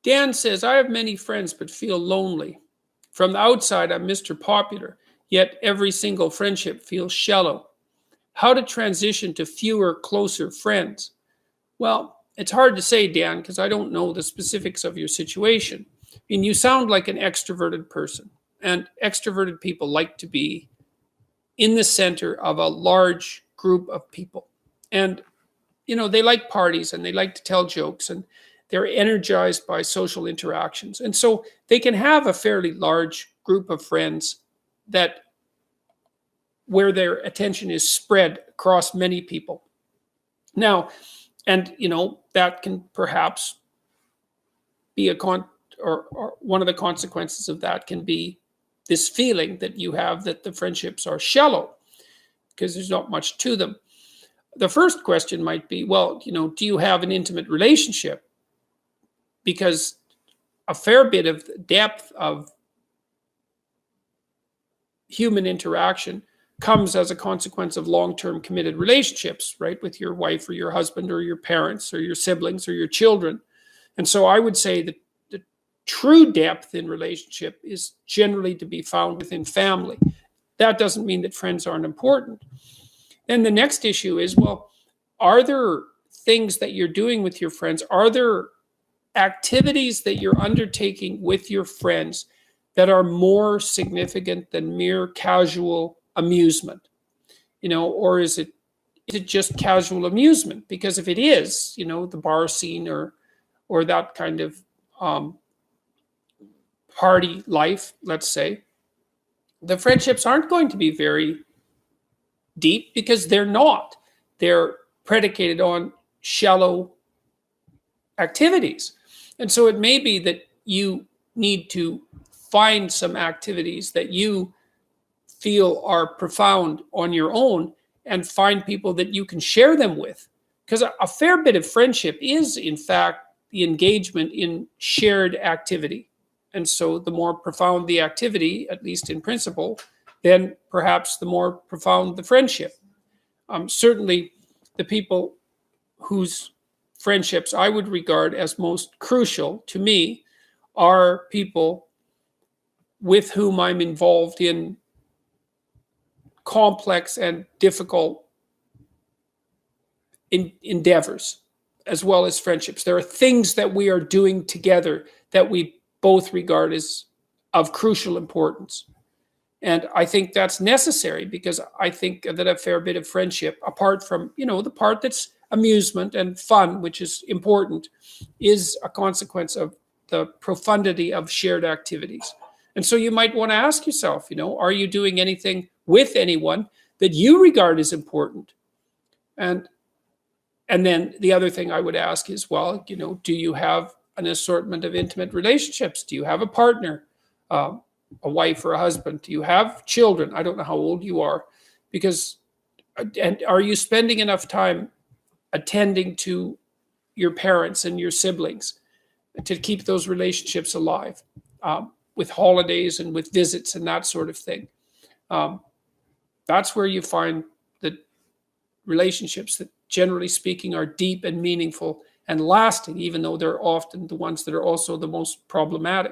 Dan says, I have many friends but feel lonely. From the outside, I'm Mr. Popular, yet every single friendship feels shallow. How to transition to fewer, closer friends? Well, it's hard to say, Dan, because I don't know the specifics of your situation. I mean, you sound like an extroverted person, and extroverted people like to be in the center of a large group of people. And, they like parties and they like to tell jokes and they're energized by social interactions. And so they can have a fairly large group of friends that where their attention is spread across many people. Now, and that can perhaps be or one of the consequences of that can be this feeling that you have that the friendships are shallow because there's not much to them. The first question might be, well, do you have an intimate relationship? Because a fair bit of depth of human interaction comes as a consequence of long-term committed relationships, right? With your wife or your husband or your parents or your siblings or your children. And so I would say that the true depth in relationship is generally to be found within family. That doesn't mean that friends aren't important. Then the next issue is, well, are there things that you're doing with your friends? Are there activities that you're undertaking with your friends that are more significant than mere casual amusement? Or is it just casual amusement? Because if it is, the bar scene or that kind of party life, let's say, the friendships aren't going to be very deep because they're not. They're predicated on shallow activities. And so it may be that you need to find some activities that you feel are profound on your own and find people that you can share them with. Because a fair bit of friendship is, in fact, the engagement in shared activity. And so the more profound the activity, at least in principle, then perhaps the more profound the friendship. Certainly, the people whose friendships I would regard as most crucial to me are people with whom I'm involved in complex and difficult endeavors, as well as friendships. There are things that we are doing together that we both regard as of crucial importance. And I think that's necessary because I think that a fair bit of friendship, apart from, the part that's amusement and fun, which is important, is a consequence of the profundity of shared activities. And so you might want to ask yourself, are you doing anything with anyone that you regard as important? And then the other thing I would ask is, well, do you have an assortment of intimate relationships? Do you have a partner, a wife or a husband? Do you have children? I don't know how old you are, and are you spending enough time attending to your parents and your siblings to keep those relationships alive, with holidays and with visits and that sort of thing? That's where you find the relationships that, generally speaking, are deep and meaningful and lasting, even though they're often the ones that are also the most problematic.